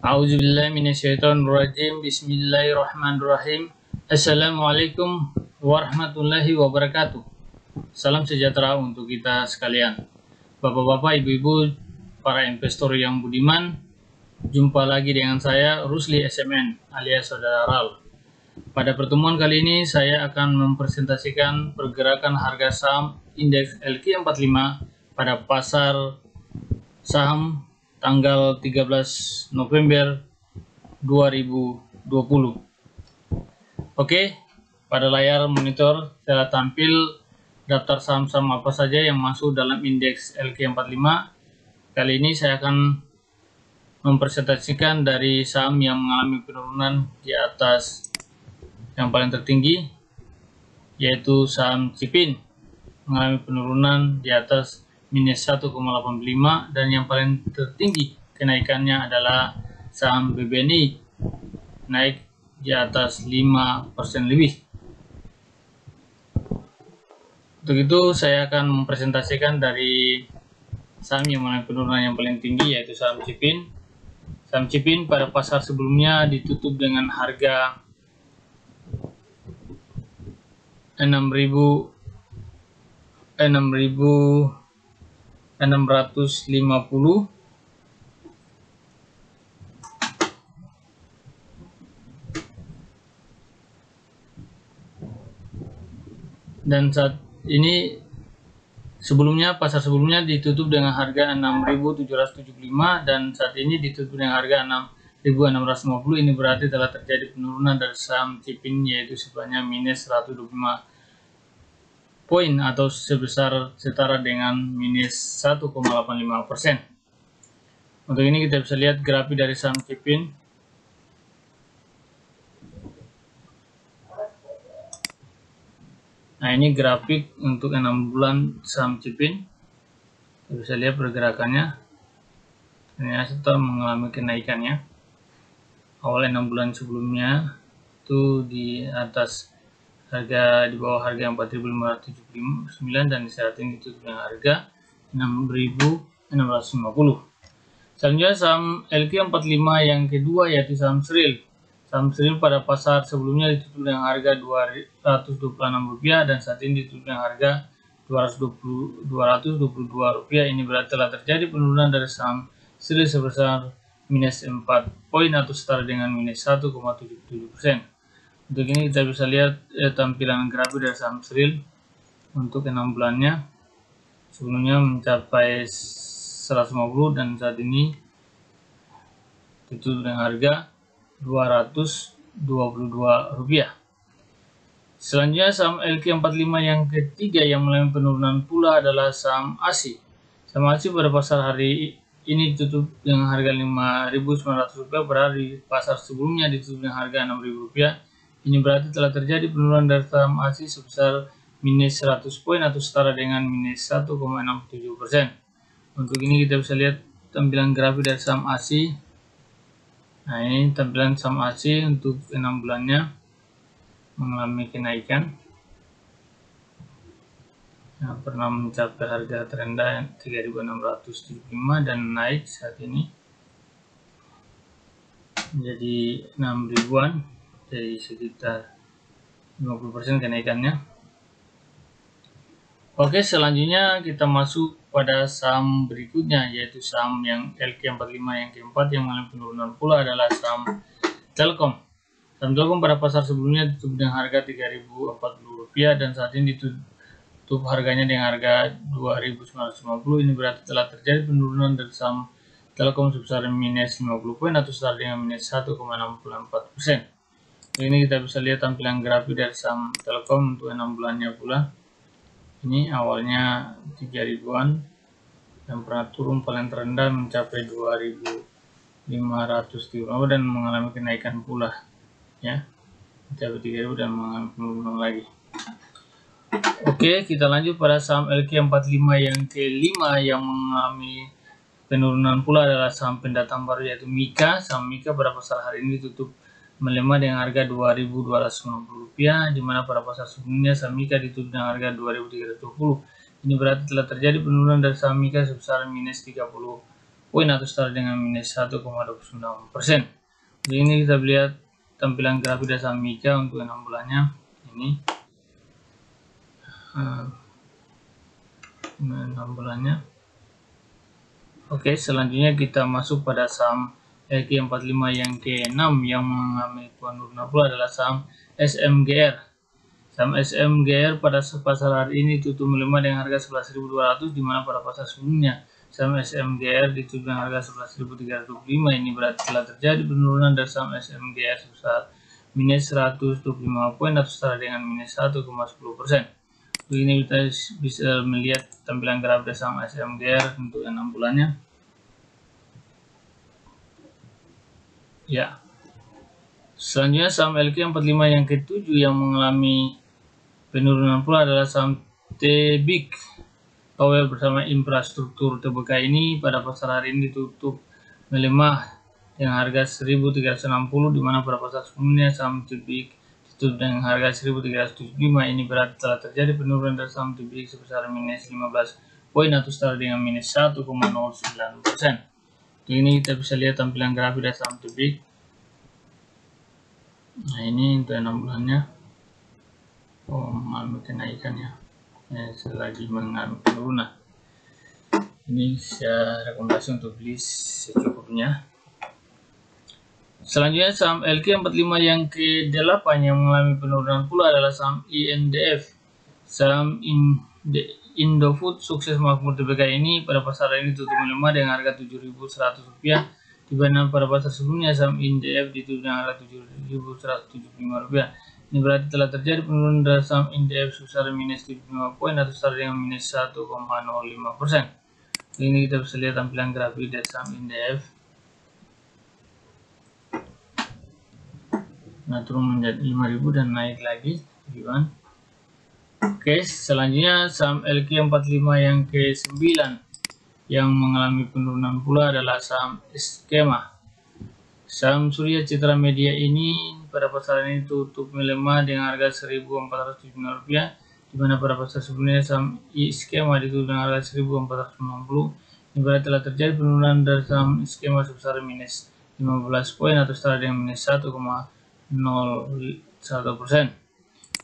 A'udzubillahiminasyaitonirrajim. Bismillahirrahmanirrahim. Assalamualaikum warahmatullahi wabarakatuh. Salam sejahtera untuk kita sekalian. Bapak-bapak, ibu-ibu, para investor yang budiman, jumpa lagi dengan saya Rusli SMN alias Saudara Ral. Pada pertemuan kali ini saya akan mempresentasikan pergerakan harga saham indeks LQ45 pada pasar saham tanggal 13 November 2020. Oke, pada layar monitor telah tampil daftar saham-saham apa saja yang masuk dalam indeks LQ45. Kali ini saya akan mempresentasikan dari saham yang mengalami penurunan di atas yang paling tertinggi, yaitu saham Cipin mengalami penurunan di atas minus 1,85, dan yang paling tertinggi kenaikannya adalah saham BBNI naik di atas 5% lebih. Untuk itu saya akan mempresentasikan dari saham yang mengalami penurunan yang paling tinggi, yaitu saham Cipin. Saham Cipin pada pasar sebelumnya ditutup dengan harga 6.650 dan saat ini pasar sebelumnya ditutup dengan harga 6.775 dan saat ini ditutup dengan harga 6.650. Ini berarti telah terjadi penurunan dari saham Cipin, yaitu sebanyak minus 125 poin atau setara dengan minus 1,85%. Untuk ini kita bisa lihat grafik dari saham Cipin. Nah, ini grafik untuk 6 bulan saham Cipin. Kita bisa lihat pergerakannya. Ternyata setelah mengalami kenaikannya. Awal 6 bulan sebelumnya itu di atas harga, di bawah harga 4.579, dan saat ini ditutup dengan harga 6.650. Selanjutnya saham LQ45 yang kedua, yaitu saham Sril. Saham Sril pada pasar sebelumnya ditutup dengan harga Rp226 dan saat ini ditutup dengan harga Rp222. Ini berarti telah terjadi penurunan dari saham Sril sebesar minus 4 poin atau setara dengan minus 1,77%. Untuk ini kita bisa lihat tampilan grafik dari saham Sril untuk 6 bulannya. Sebelumnya mencapai 150 dan saat ini ditutup dengan harga Rp222. Selanjutnya saham LQ45 yang ketiga yang mengalami penurunan pula adalah saham ASI. Saham ASI pada pasar hari ini ditutup dengan harga Rp5.900, padahal di pasar sebelumnya ditutup dengan harga Rp6.000. Ini berarti telah terjadi penurunan dari saham ASI sebesar minus 100 poin atau setara dengan minus 1,67%. Untuk ini kita bisa lihat tampilan grafik dari saham ASI. Nah, ini tampilan saham ASI untuk 6 bulannya mengalami kenaikan. Nah, pernah mencapai harga terendah 3.675 dan naik saat ini menjadi 6.000-an, jadi sekitar 50% kenaikannya. Oke, selanjutnya kita masuk pada saham berikutnya, yaitu saham yang LQ45 yang keempat yang mengalami penurunan pula adalah saham Telkom. Saham Telkom pada pasar sebelumnya ditutup dengan harga Rp3.040 dan saat ini ditutup harganya dengan harga Rp2.950. Ini berarti telah terjadi penurunan dari saham Telkom sebesar minus 50 poin atau setara dengan minus 1,64%. Ini kita bisa lihat tampilan grafik dari saham Telkom untuk 6 bulannya pula. Ini awalnya 3.000-an dan pernah turun paling terendah mencapai 2.500 dan mengalami kenaikan pula, ya, mencapai 3.000 dan mengalami penurunan lagi. Oke, kita lanjut pada saham LQ45 yang kelima yang mengalami penurunan pula adalah saham pendatang baru, yaitu Mika. Saham Mika pada pasar hari ini tutup melemah dengan harga Rp2.250, di mana pada pasar sebelumnya saham Mika ditutup dengan harga Rp2.320. Ini berarti telah terjadi penurunan dari saham Mika sebesar minus 30 poin atau setara dengan minus 1,26%. Jadi ini kita lihat tampilan grafik dasar MICA untuk 6 bulannya. Ini 6 bulannya. Oke, selanjutnya kita masuk pada saham LQ45 yang ke-6 yang mengalami penurunan pula adalah saham SMGR. Saham SMGR pada pasar hari ini tutup melemah dengan harga 11.200, di mana pada pasar sebelumnya saham SMGR ditutup dengan harga 11.325. Ini berarti telah terjadi penurunan dari saham SMGR sebesar minus 125 poin atau setara dengan minus 1,10%. Ini kita bisa melihat tampilan grafik saham SMGR untuk 6 bulannya. Ya. Selanjutnya saham LQ45 yang ke-7 yang mengalami penurunan pula adalah saham TBIK Power bersama infrastruktur. TBK ini pada pasar hari ini ditutup melemah dengan harga 1.360, di mana pada pasar sebelumnya saham TBIK ditutup dengan harga 1.375. Ini berarti telah terjadi penurunan dari saham TBIK sebesar minus 15 poin atau setara dengan minus 1,09%. Ini kita bisa lihat tampilan grafik dari saham TBIK. Nah, ini untuk 6 bulannya. Mengalami kenaikan ya. Selagi mengalami penurunan. Ini saya rekomendasi untuk beli secukupnya. Selanjutnya saham LQ45 yang ke-8 yang mengalami penurunan pula adalah saham INDF. Saham Indofood sukses makmur TBK ini pada pasar ini tutup melemah dengan harga Rp7.100, di mana pada pasar sebelumnya saham INDF ditutup dengan harga Rp7.175. Ini berarti telah terjadi penurunan dari saham INDF sebesar minus 75 poin atau setara dengan minus 1,05%. Ini kita bisa lihat tampilan grafik dari saham INDF. Nah, turun menjadi 5.000 dan naik lagi tujuan. Oke, selanjutnya saham LQ45 yang ke-9 yang mengalami penurunan pula adalah saham Skema. Saham Surya Citra Media ini pada pasar ini tutup melemah dengan harga Rp1.475, di mana pada pasar sebelumnya saham Skema ditutup dengan harga Rp1.490. Ini berarti telah terjadi penurunan dari saham Skema sebesar minus 15 poin atau setara dengan minus 1,01%.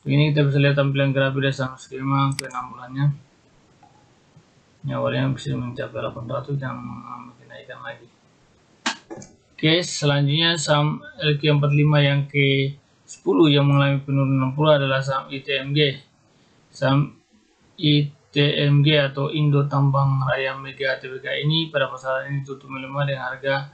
Ini kita bisa lihat tampilan grafik dari saham Skema untuk 6 bulannya. Ini awalnya bisa mencapai 800 dan menaikkan lagi. Oke, selanjutnya saham LQ45 yang ke-10 yang mengalami penurunan pula adalah saham ITMG. Saham ITMG atau Indo Tambang Raya Mega TBK ini pada pasar ini tutup melemah dengan harga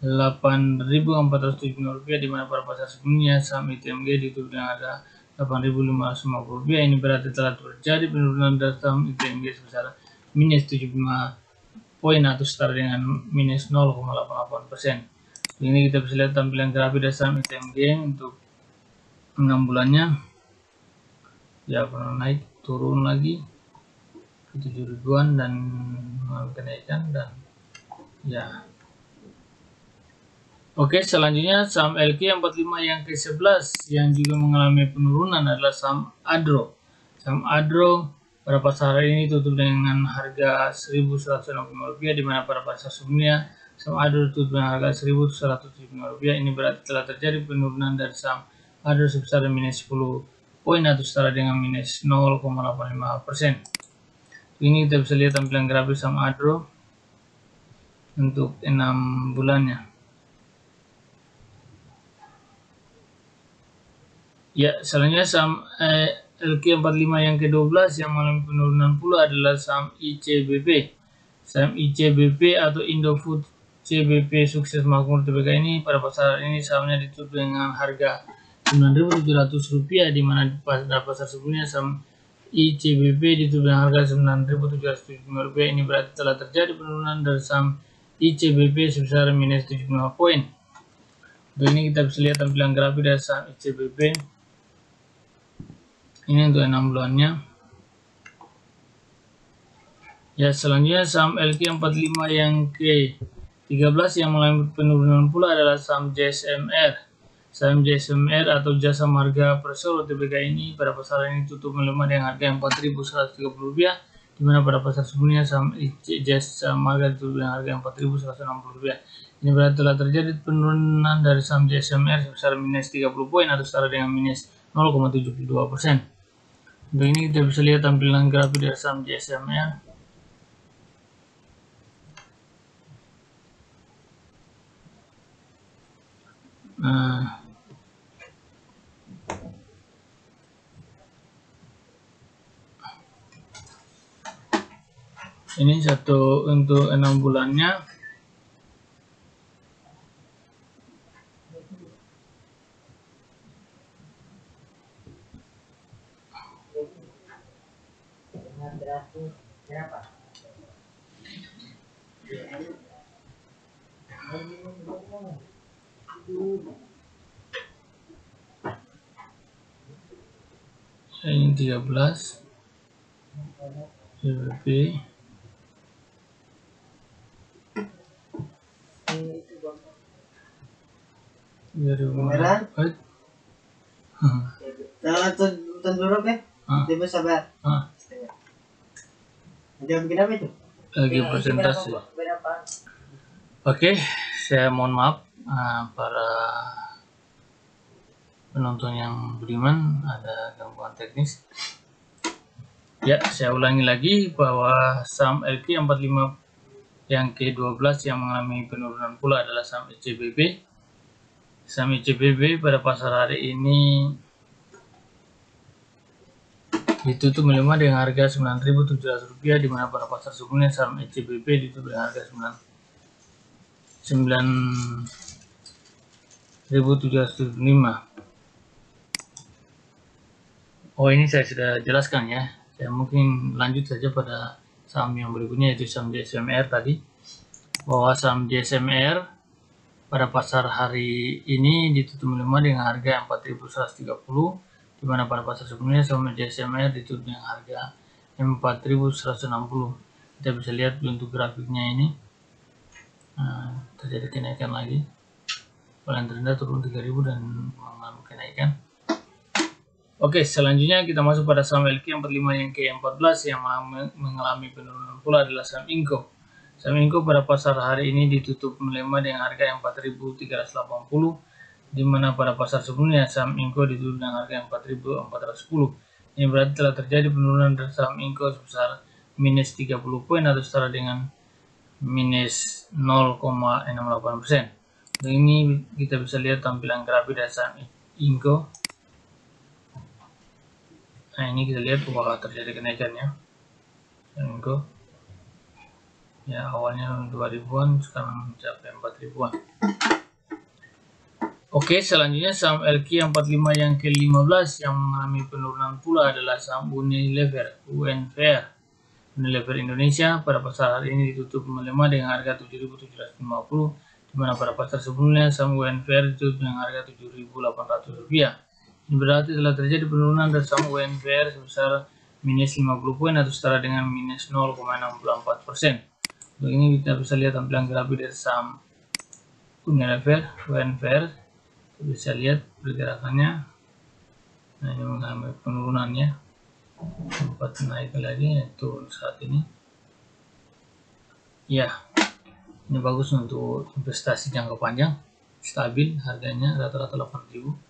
Rp8.475, di mana pada pasar sebelumnya saham ITMG ditutup dengan harga Rp8.550. Ini berarti telah terjadi penurunan dari saham ITMG sebesar minus 75 poin atau setara dengan minus 0,88%. Ini kita bisa lihat tampilan grafik dari saham ITMG untuk 6 bulannya. Ya, pernah naik, turun lagi ke 7.000-an dan kenaikan dan ya. Oke, selanjutnya saham LQ45 yang ke-11 yang juga mengalami penurunan adalah saham Adro. Saham Adro pada pasar hari ini tutup dengan harga Rp1.165, di mana pada pasar sebelumnya saham Adro tutup dengan harga Rp1.175. Ini berarti telah terjadi penurunan dari saham Adro sebesar minus 10 poin atau setara dengan minus 0,85%. Ini kita bisa lihat tampilan grafis saham Adro untuk 6 bulannya. Ya, selanjutnya saham LQ45 yang ke-12 yang mengalami penurunan pula adalah saham ICBP. Saham ICBP atau Indofood CBP sukses makmur TBK ini pada pasar ini sahamnya ditutup dengan harga Rp9.700, di mana pada pasar sebelumnya saham ICBP ditutup dengan harga Rp9.775. Ini berarti telah terjadi penurunan dari saham ICBP sebesar minus 75 poin. Untuk ini kita bisa lihat tampilan grafik dari saham ICBP. Ini untuk 6 bulannya. Ya, selanjutnya saham LQ45 yang ke-13 yang mengalami penurunan pula adalah saham JSMR. Saham JSMR atau Jasa Marga Persero TBK ini pada pasar ini tutup melemah dengan harga Rp4.130, di mana pada pasar sebelumnya saham ICJS sama harga ditutup dengan harga Rp4.160. Ini berarti telah terjadi penurunan dari saham JSMR sebesar minus 30 poin atau setara dengan minus 0,72%. Untuk ini kita bisa lihat tampilan grafik dari saham JSMR. Nah, ini satu untuk 6 bulannya. Ini 13 GBP. Tonton dulu ya, dia sabar. Dia bikin apa itu? Lagi presentasi. Oke, saya mohon maaf para penonton yang budiman, ada gangguan teknis. Ya, saya ulangi lagi bahwa saham LQ45 yang ke-12 yang mengalami penurunan pula adalah saham ICBP. Saham ICBP pada pasar hari ini ditutup melemah dengan harga Rp9.700, di mana pada pasar sebelumnya saham ICBP ditutup dengan harga Rp9.705. Oh, ini saya sudah jelaskan ya. Saya mungkin lanjut saja pada saham yang berikutnya, yaitu saham JSMR tadi. Bahwa saham JSMR pada pasar hari ini ditutup melemah dengan harga Rp4.130, di mana pada pasar sebelumnya saham JSMR ditutup dengan harga Rp4.160. Kita bisa lihat bentuk grafiknya ini. Nah, terjadi kenaikan lagi. Paling terendah turun 3.000 dan mengalami kenaikan. Oke, selanjutnya kita masuk pada saham LQ45 yang ke-14 yang mengalami penurunan pula adalah saham Inco. Saham Inco pada pasar hari ini ditutup melemah dengan harga Rp4.380, di mana pada pasar sebelumnya saham Inco ditutup dengan harga Rp4.410. Ini berarti telah terjadi penurunan dari saham Inco sebesar minus 30 poin atau setara dengan minus 0,68%. Untuk ini kita bisa lihat tampilan grafik dari saham Inco. Nah, ini kita lihat bahwa terjadi kenaikannya. Inco ya, awalnya 2000-an, sekarang mencapai 4000-an. Oke, selanjutnya saham LQ45 yang ke-15 yang mengalami penurunan pula adalah saham Unilever, UNVR. Unilever Indonesia pada pasar hari ini ditutup melemah dengan harga Rp7.750, di mana pada pasar sebelumnya saham UNVR ditutup dengan harga Rp7.800. Ini berarti telah terjadi penurunan dari saham UNVR sebesar minus 50 poin atau setara dengan minus 0,64%. Untuk ini kita bisa lihat tampilan grafik dari saham Unilever, UNVR. Kita bisa lihat pergerakannya. Nah, ini mengalami penurunannya. Sempat naik lagi, turun saat ini. Ya, ini bagus untuk investasi jangka panjang, stabil harganya rata-rata 8.000.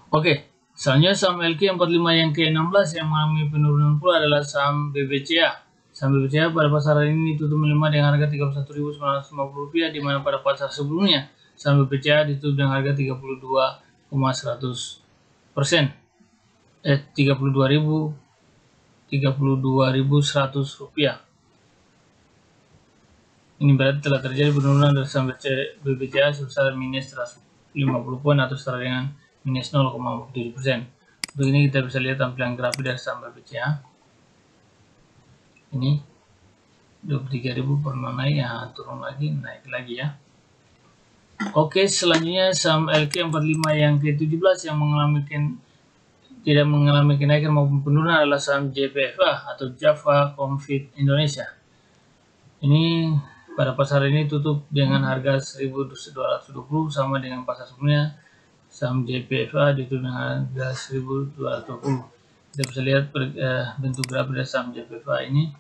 Oke, selanjutnya saham LQ45 yang ke-16 yang mengalami penurunan pula adalah saham BBCA. Saham BBCA pada pasar hari ini ditutup melemah dengan harga Rp31.950, di mana pada pasar sebelumnya saham BBCA ditutup dengan harga 32,100%. 32.100 rupiah. Ini berarti telah terjadi penurunan dari saham BBCA sebesar minus 150 poin atau setara dengan minus 0,47%. Untuk ini kita bisa lihat tampilan grafik dari saham BBCA. Ini 23.000 pernah naik, ya turun lagi, naik lagi ya. Oke, selanjutnya saham LQ45 yang ke-17 yang tidak mengalami kenaikan maupun penurunan adalah saham JPFA atau Java Confit Indonesia. Ini pada pasar ini tutup dengan harga 1.220 sama dengan pasar sebelumnya. Saham JPFA ditutup dengan harga 1.220. kita bisa lihat bentuk grafik dari saham JPFA ini.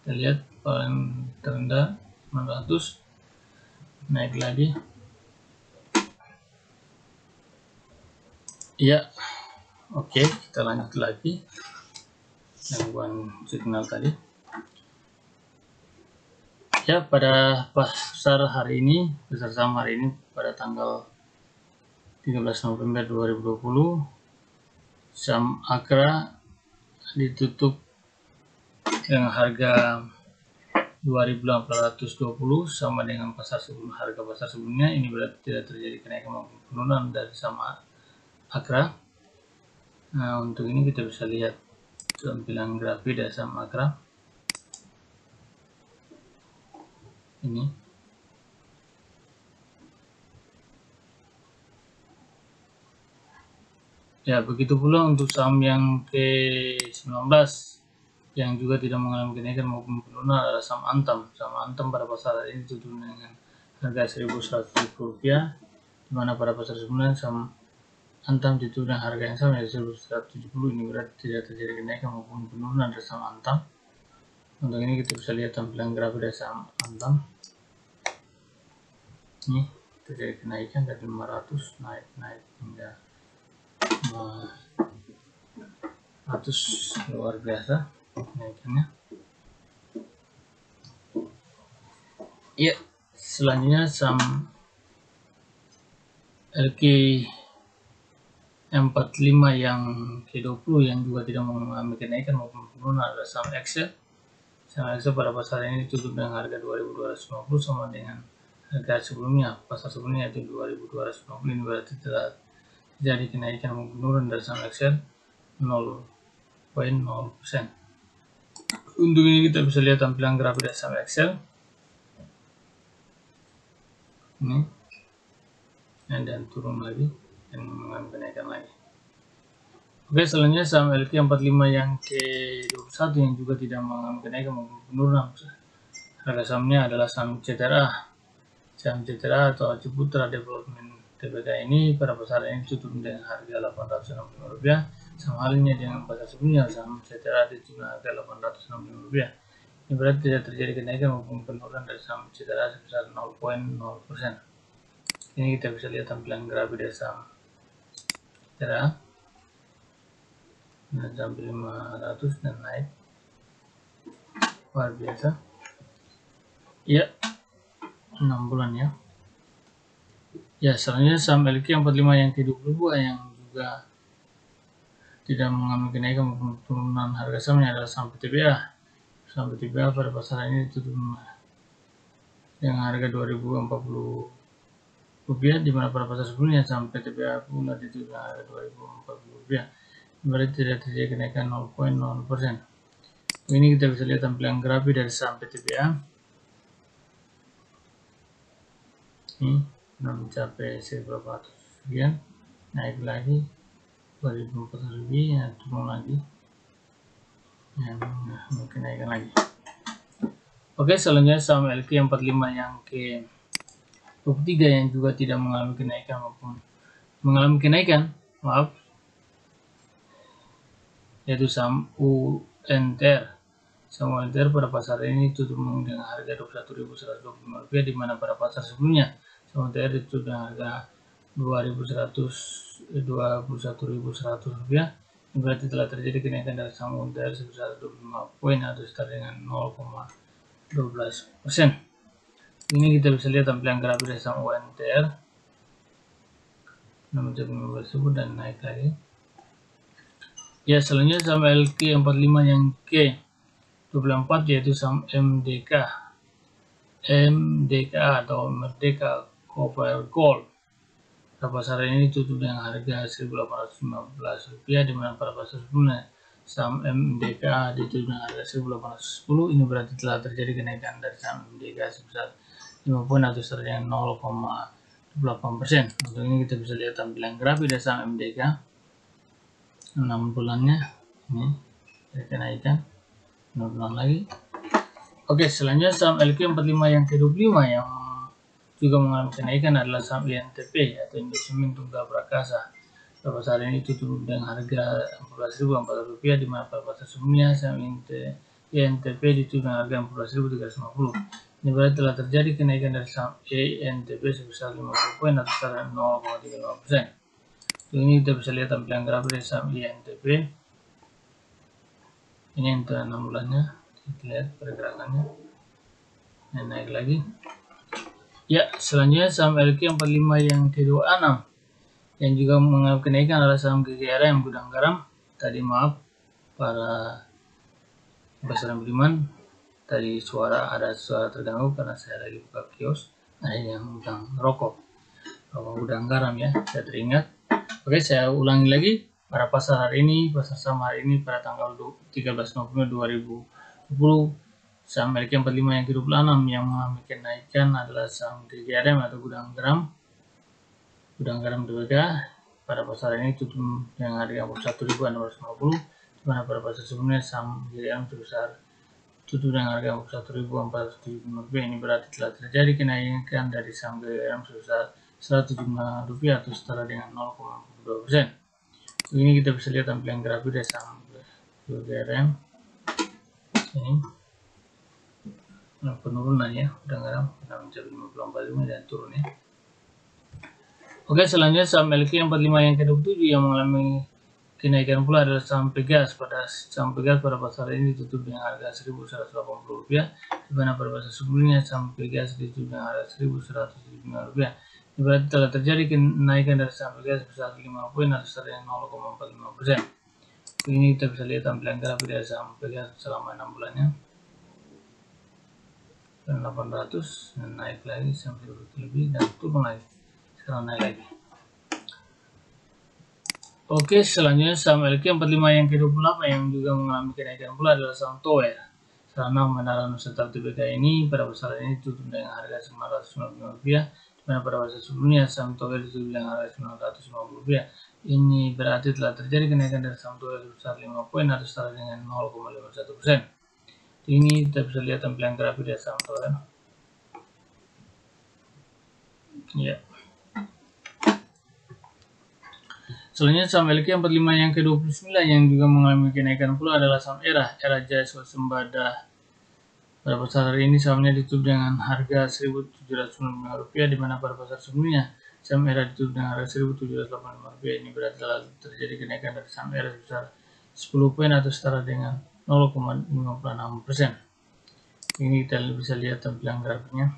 Kita lihat paling terendah 900, naik lagi. Ya, oke, kita lanjut lagi gangguan signal tadi. Ya, pada pasar hari ini, pasar saham hari ini pada tanggal 13 November 2020, saham Akra ditutup dengan harga 2.820 sama dengan harga pasar sebelumnya. Ini berarti tidak terjadi kenaikan maupun penurunan dari saham Akra. Nah, untuk ini kita bisa lihat tampilan grafik dari saham Akra. Ini ya, begitu pula untuk saham yang ke-19 yang juga tidak mengalami kenaikan maupun penurunan adalah saham Antam. Saham Antam pada pasar ini tutup dengan harga Rp1.100, di mana pada pasar sebelumnya saham Antam ditutup dengan harga yang sama, yaitu Rp1.170. Ini berarti tidak terjadi kenaikan maupun penurunan dari saham Antam. Untuk ini kita bisa lihat tampilan grafik dari saham Antam. Ini terjadi kenaikan dari 500 naik hingga 100, luar biasa kenaikannya. Ya, selanjutnya saham LQ45 yang ke-20 yang juga tidak mengalami kenaikan maupun penurunan adalah saham Excel. Saham Excel pada pasar ini tutup dengan harga 2.250 sama dengan harga sebelumnya, pasar sebelumnya yaitu 2.250. Ini berarti tidak jadi kenaikan maupun penurunan dari saham Excel 0.0%. Untuk ini kita bisa lihat tampilan grafik dari saham Excel ini, dan turun lagi dan mengalami kenaikan lagi. Oke, selanjutnya saham LQ45 yang ke-21 yang juga tidak mengalami kenaikan maupun penurunan. Harga sahamnya adalah saham CTRA. Saham CTRA atau Ciputra Development Tbk ini pada pasar ini tutup dengan harga Rp865. Sama halnya dengan pasar sebelumnya, saham CTRA ditutup dengan harga Rp865. Ini berarti tidak terjadi kenaikan maupun penurunan dari saham CTRA sebesar 0.0%. Ini kita bisa lihat tampilan grafik dari saham CTRA. Nah, sampai 500 dan naik, luar biasa. Ya, 6 bulan ya. Ya, selanjutnya saham LQ45 yang ke-22 yang juga tidak mengalami kenaikan maupun penurunan harga sahamnya adalah saham PTBA. Saham PTBA pada pasar ini ditutup dengan harga Rp2.040, di mana pada pasar sebelumnya saham PTBA pula ditutup dengan harga Rp2.040. Berarti tidak terjadi kenaikan 0.0%. Ini kita bisa lihat tampilan grafik dari saham PTBA. Ini mencapai 1.400 sekian, naik lagi 2.400 lebih, ya, turun lagi, ya, mungkin naikkan lagi. Oke, selanjutnya saham LQ45 yang ke-23 yang juga tidak mengalami kenaikan maupun mengalami kenaikan, yaitu saham UNTR. Saham UNTR pada pasar ini tutup dengan harga Rp21.125, di mana pada pasar sebelumnya saham UNTR ditutup dengan harga Rp21.100. Ini berarti telah terjadi kenaikan dari saham UNTR sebesar 25 poin atau setara dengan 0,12%. Ini kita bisa lihat tampilan grafik dari saham UNTR tersebut dan naik lagi. Ya, selanjutnya saham LQ45 yang ke-24 yaitu saham MDK atau Merdeka Copper Gold. Pada pasar ini tutup dengan harga Rp1.815, di mana pada pasar sebelumnya saham MDK ditutup dengan harga Rp1.810. Ini berarti telah terjadi kenaikan dari saham MDK sebesar 5 poin atau setara dengan 0,28%. Untuk ini kita bisa lihat tampilan grafik dari saham MDK 6 bulannya. Ini kenaikan 6 bulan lagi. Oke, selanjutnya saham LQ45 yang ke-25 yang juga mengalami kenaikan adalah saham INTP atau Indosemen Tunggal Prakasa. pada pasar ini tutup dengan harga Rp14.400, di mana pada pasar sebelumnya saham INTP ditutup dengan harga Rp14.350. Ini berarti telah terjadi kenaikan dari saham INTP sebesar 50 poin atau setara 0,35%. Ini kita bisa lihat tampilan grafik dari saham INTP. Ini yang 6 bulannya, kita lihat pergerakannya. Ini naik lagi. Ya, selanjutnya saham LQ45 yang ke-26 yang juga mengalami kenaikan adalah saham GGRM Gudang Garam. Tadi maaf para investor Budiman, tadi ada suara terganggu karena saya lagi buka kios. Ada yang gudang rokok Gudang Garam ya, saya teringat. Oke, saya ulangi lagi. Pada pasar hari ini, pasar saham hari ini pada tanggal 13 November 2020, saham LQ45 yang ke-26 yang mengalami kenaikan adalah saham GGRM atau Gudang Garam Tbk. Pada pasar ini tutup dengan harga Rp1.650, di mana pada pasar sebelumnya saham GGRM sebesar tutup dengan harga Rp1.475. Ini berarti telah terjadi kenaikan dari saham GGRM sebesar Rp175 atau setara dengan 0,42%. Ini kita bisa lihat tampilan grafik dari saham GGRM. Ini penurunan ya, Gudang Garam kita mencapai 54.5 dan turun ya. Oke, selanjutnya saham LQ45 yang ke-27 yang mengalami kenaikan pula adalah saham Pegas. Pada pasar ini ditutup dengan harga Rp1.180, di mana pada pasar sebelumnya saham Pegas ditutup dengan harga Rp1.175. Ini berarti telah terjadi kenaikan dari saham Pegas sebesar 5 poin atau setara 0,45%. Ini kita bisa lihat tampilan grafik dari saham Pegas selama 6 bulannya. 800 dan naik lagi sampai 100 lebih dan turun lagi, sekarang naik lagi. Oke, selanjutnya saham LQ45 yang ke-28 yang juga mengalami kenaikan pula adalah saham Tower. Saham Menara Nusantara Tbk ini pada pasar ini tutup dengan harga Rp995, di mana pada pasar sebelumnya saham Tower ditutup dengan harga Rp950. Ini berarti telah terjadi kenaikan dari saham Tower sebesar 5 poin atau setara dengan 0,51%. Ini kita bisa lihat tampilan grafik dari saham Tower. Ya. Selanjutnya saham LQ45 yang ke-29 yang juga mengalami kenaikan pula adalah saham Era Jaya Swasembada. Pada pasar hari ini sahamnya ditutup dengan harga Rp1.795, di mana pada pasar sebelumnya saham Era ditutup dengan harga Rp1.785. Ini berarti telah terjadi kenaikan dari saham Era sebesar 10 poin atau setara dengan 0,56%. Ini kita bisa lihat tampilan grafiknya.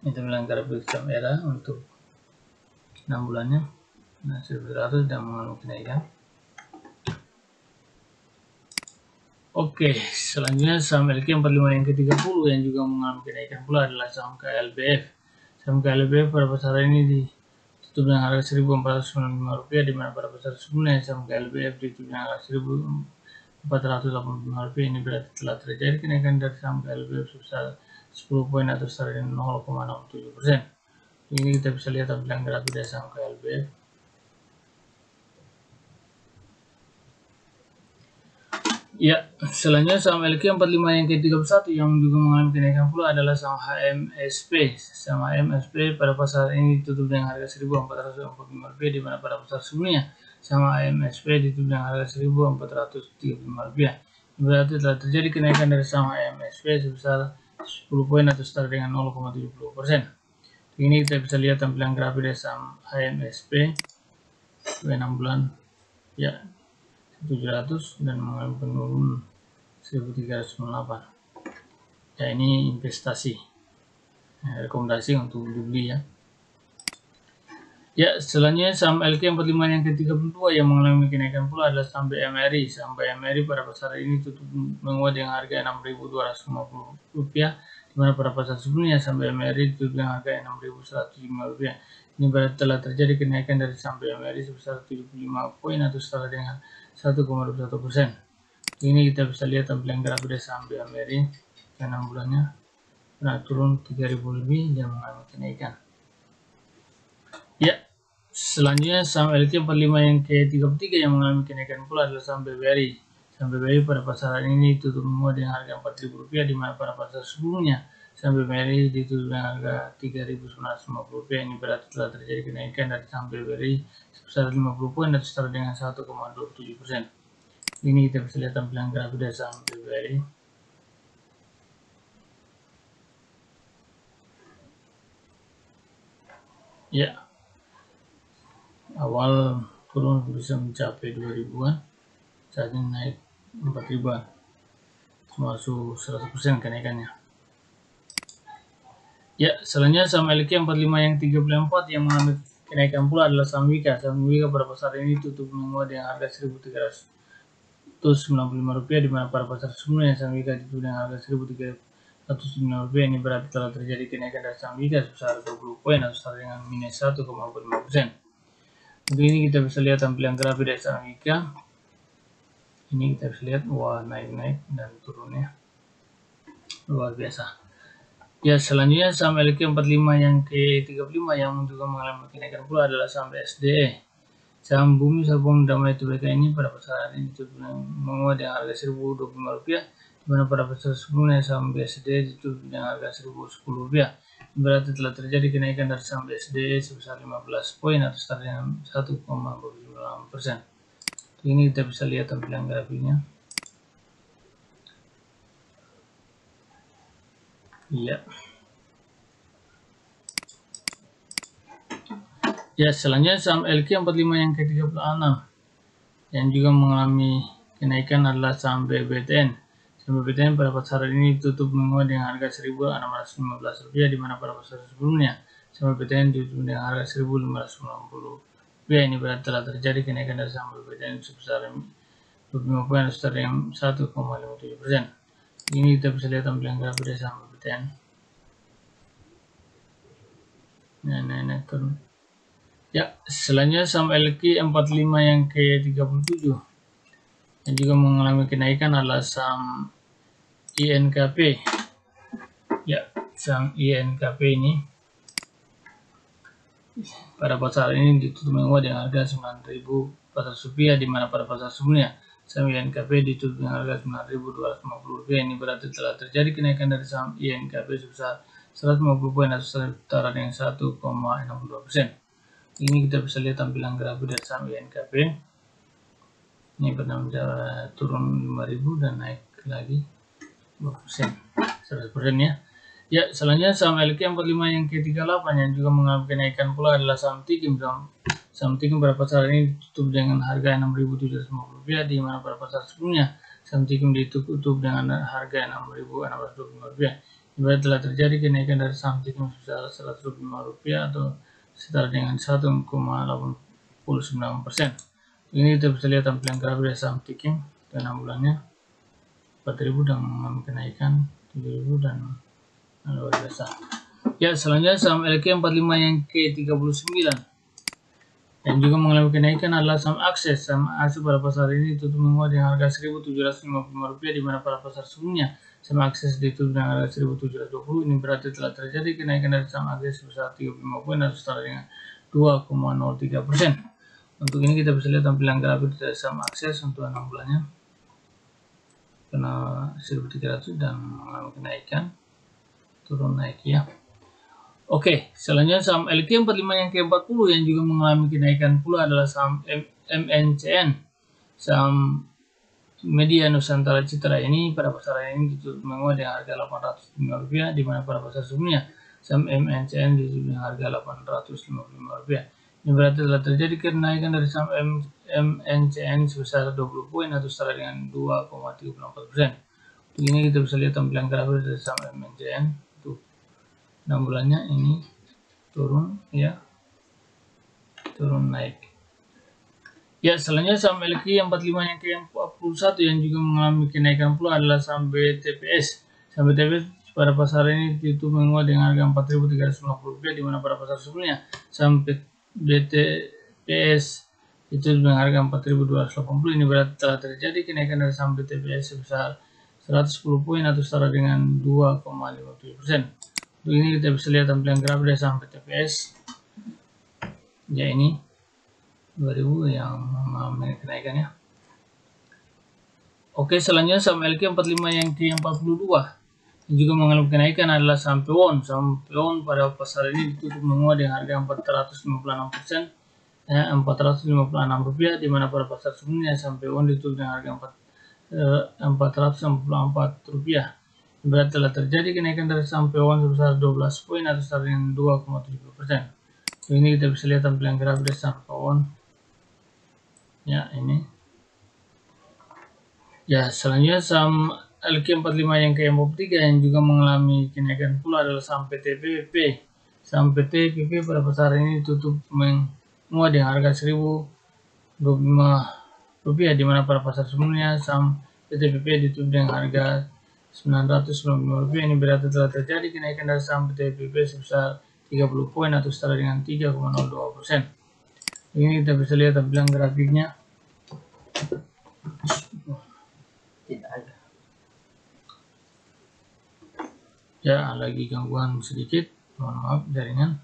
Ini tampilan grafik saham Era untuk 6 bulannya. Nah, 1.100 dan mengalami kenaikan. Oke, selanjutnya saham LQ45 yang ke-30 yang juga mengalami kenaikan pula adalah saham KLBF. Saham KLBF pada pasar ini ditutup dengan harga Rp1.495, di mana pada pasar sebelumnya saham KLBF ditutup dengan harga Rp1.485. Ini berarti telah terjadi kenaikan dari saham KLBF sebesar 10 poin atau setara dengan 0,67%. Ini kita bisa lihat tampilan grafik dari saham KLBF. Ya, selanjutnya saham LQ45 yang ke-31 yang juga mengalami kenaikan pula adalah saham HMSP. Saham HMSP pada pasar ini ditutup dengan harga Rp1.445, di mana pada pasar sebelumnya saham HMSP ditutup dengan harga Rp1.435. Berarti telah terjadi kenaikan dari saham HMSP sebesar 10 poin atau setara dengan 0,70%. Ini kita bisa lihat tampilan grafik dari saham HMSP 6 bulan ya, 700 dan mengalami penurunan 1398. Ya, ini investasi, rekomendasi untuk dibeli ya. Ya, selanjutnya saham LQ45 yang ke-32 yang mengalami kenaikan pula adalah saham BMRI. Saham BMRI pada pasar ini tutup menguat dengan harga Rp6.250, di mana pada pasar sebelumnya saham BMRI ditutup dengan harga Rp6.105. Ini berarti telah terjadi kenaikan dari saham BMRI sebesar 75 poin atau setara dengan 1,21%. Ini kita bisa lihat tampilan grafik dari saham BMRI 6 bulannya pernah turun 3.000 lebih dan mengalami kenaikan. Ya, selanjutnya saham LQ45 yang ke-33 yang mengalami kenaikan pula adalah saham BBRI. Saham BBRI pada pasar ini tutup menguat dengan harga Rp4.000, di mana pada pasar sebelumnya Saham BBRI ditutup dengan harga Rp3.950. Ini berarti telah terjadi kenaikan dari saham BBRI sebesar 50 poin atau setara dengan 1,27%. Ini kita bisa lihat tampilan grafik dari saham BBRI. Ya, awal turun bisa mencapai 2000-an, saat ini naik 4000-an, termasuk 100% kenaikannya. Ya, selanjutnya saham LQ45 yang 34 yang mengalami kenaikan pula adalah saham Wika. Saham Wika pada pasar ini tutup menguat dengan harga Rp1.395, di mana pada pasar sebelumnya saham Wika ditutup dengan harga Rp1.305. Ini berarti telah terjadi kenaikan dari saham Wika sebesar 20 poin atau setara dengan minus 1,45%. Untuk ini kita bisa lihat tampilan grafik dari saham Wika. Ini kita bisa lihat, wah, naik-naik dan turunnya luar biasa. Ya, selanjutnya saham LQ45 yang ke-35 yang juga mengalami kenaikan pula adalah saham BSDE. Saham Bumi Sabung Damai Tbk ini pada pasar ini ditutup menguat dengan harga Rp1.025, di mana pada pasar sebelumnya saham BSDE ditutup dengan harga Rp1.010. Berarti telah terjadi kenaikan dari saham BSDE sebesar 15 poin atau setara dengan 1,29%. Ini kita bisa lihat tampilan grafiknya. Iya. Ya, selanjutnya saham LQ45 yang ke-36 yang juga mengalami kenaikan adalah saham BBTN. Saham BBTN pada pasar ini tutup menguat dengan harga Rp1.615, di mana pada pasar sebelumnya saham BBTN ditutup dengan harga Rp1.590. Ini berarti telah terjadi kenaikan dari saham BBTN sebesar 25 poin atau setara dengan 1,57%. Ini kita bisa lihat tampilan grafik dari saham BBTN. Nah, turun. Ya, selanjutnya saham LQ45 yang ke-37 yang juga mengalami kenaikan adalah saham INKP. Ya, saham INKP ini pada pasar ini ditutup menguat dengan harga Rp9.400, di mana pada pasar sebelumnya saham INKP ditutup dengan harga Rp9.250. Ini berarti telah terjadi kenaikan dari saham INKP sebesar 150 poin atau setara dengan 1,62%. Ini kita bisa lihat tampilan grafik dari saham INKP. Ini pernah turun 5.000 dan naik lagi 2%, 100% ya. Ya, selanjutnya saham LQ45 yang ke-38 yang juga mengalami kenaikan pula adalah saham Tikim. Saham Tikim pada pasar ini ditutup dengan harga Rp6.750, di mana pada pasar sebelumnya saham Tikim ditutup dengan harga Rp6.425. Berarti telah terjadi kenaikan dari saham Tikim sebesar Rp105 atau setara dengan 1,89%. Ini kita bisa lihat tampilan grafik dari saham Tikim dan 6 bulannya 4.000 dan mengalami kenaikan 7.000 dan luar biasa. Ya, selanjutnya saham LQ45 yang ke-39 yang juga mengalami kenaikan adalah saham Akses. Saham Akses pada pasar ini tutup menguat dengan harga Rp1.755, di mana pada pasar sebelumnya saham Akses ditutup dengan harga Rp1.720. Ini berarti telah terjadi kenaikan dari saham Akses sebesar 35 poin atau setara dengan 2,03%. Untuk ini kita bisa lihat tampilan grafik dari saham Akses untuk 6 bulannya kena 1.300 dan mengalami kenaikan, turun naik ya. Oke, selanjutnya saham LQ45 yang ke-40 yang juga mengalami kenaikan pula adalah saham MNCN. Saham Media Nusantara Citra ini pada pasar ini ditutup menguat dengan harga Rp805, di mana pada pasar sebelumnya saham MNCN ditutup dengan harga Rp855. Ini berarti telah terjadi kenaikan dari saham MNCN sebesar 20 poin atau setara dengan 2,34%. Untuk ini kita bisa lihat tampilan grafik dari saham MNCN. 6 bulannya ini turun ya, turun naik. Ya, selanjutnya saham LQ45 yang ke-41 yang juga mengalami kenaikan pula adalah saham BTPS. Saham BTPS pada pasar ini ditutup menguat dengan harga Rp4.350, di mana pada pasar sebelumnya saham BTPS itu dengan harga Rp4.280. Ini berarti telah terjadi kenaikan dari saham BTPS sebesar 110 poin atau setara dengan 2,57%. Untuk ini kita bisa lihat tampilan grafik dari saham BTPS. Ya, ini 2000 yang mengalami kenaikannya. Oke, selanjutnya saham LQ45 yang ke-42 Yang juga mengalami kenaikan adalah saham Pewon. Saham Pewon pada pasar ini ditutup menguat dengan harga 456%, Rp456, di mana pada pasar sebelumnya saham Pewon ditutup dengan harga Rp464. Berarti telah terjadi kenaikan dari saham Pewon sebesar 12 poin atau setara dengan 2,70%. Ini kita bisa lihat tampilan grafik dari saham Pewon. Ya, ini. Ya, selanjutnya saham LQ45 yang ke-43 yang juga mengalami kenaikan pula adalah saham PT PPP. Saham PT PPP pada pasar ini ditutup menguat dengan harga Rp1.025, di mana pada pasar sebelumnya saham PT PPP ditutup dengan harga Rp995. Ini berarti telah terjadi kenaikan dari saham PT PPP sebesar 30 poin atau setara dengan 3,02%. Ini kita bisa lihat tampilan grafiknya. Tidak ada. Ya, lagi gangguan sedikit, mohon maaf jaringan.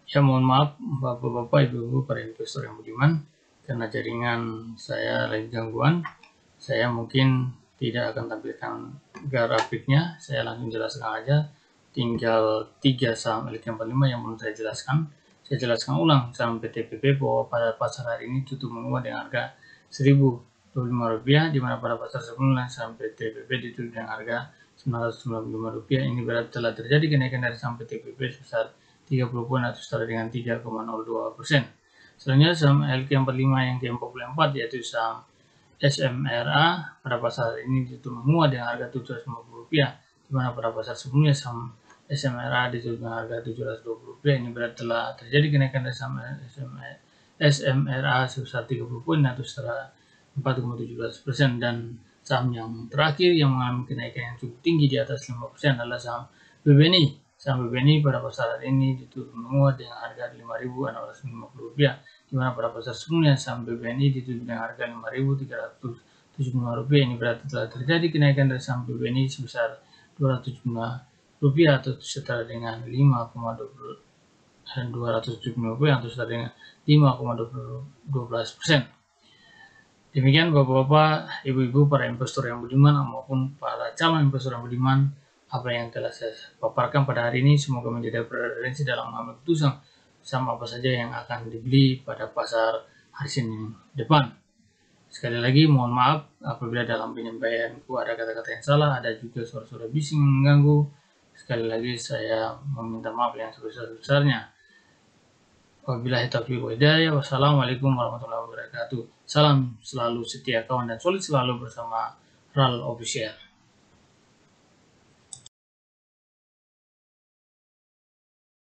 Ya, mohon maaf Bapak-bapak, Ibu-ibu, para investor yang budiman, karena jaringan saya lagi gangguan, saya mungkin tidak akan tampilkan grafiknya, saya langsung jelaskan aja. Tinggal 3 saham LQ45 yang belum saya jelaskan. Saya jelaskan ulang. Saham PT PP bahwa pada pasar hari ini tutup menguat dengan harga Rp1.025, di mana pada pasar sebelumnya saham PT PP ditutup dengan harga Rp995. Ini berarti telah terjadi kenaikan dari saham PT PP sebesar 30 poin atau setara dengan 3,02%. Selanjutnya saham LQ45 yang ke-44 yaitu saham SMRA pada pasar ini ditutup menguat dengan harga Rp750, di mana pada pasar sebelumnya saham SMRA ditutup dengan harga Rp720. Ini berarti telah terjadi kenaikan dari saham SMRA sebesar 30 poin atau setara 4,17%. Dan saham yang terakhir yang mengalami kenaikan yang cukup tinggi di atas 5% adalah saham BBNI. Saham BBNI pada pasar ini ditutup menguat dengan harga Rp5.650, di mana pada pasar sebelumnya saham BBNI ditutup dengan harga Rp5.375. Ini berarti telah terjadi kenaikan dari saham BBNI sebesar Rp275 atau setara dengan 275 atau setara dengan 5,12%. Demikian Bapak-bapak, Ibu-ibu, para investor yang budiman maupun para calon investor yang budiman, apa yang telah saya paparkan pada hari ini semoga menjadi referensi dalam mengambil keputusan saham apa saja yang akan dibeli pada pasar hari Senin depan. Sekali lagi mohon maaf apabila dalam penyampaianku ada kata-kata yang salah, ada juga suara-suara bising yang mengganggu. Sekali lagi saya meminta maaf yang sebesar-besarnya. Wabillahi taufiq wal hidayah. Wassalamualaikum warahmatullahi wabarakatuh. Salam selalu setia kawan dan solid selalu bersama RAL Official.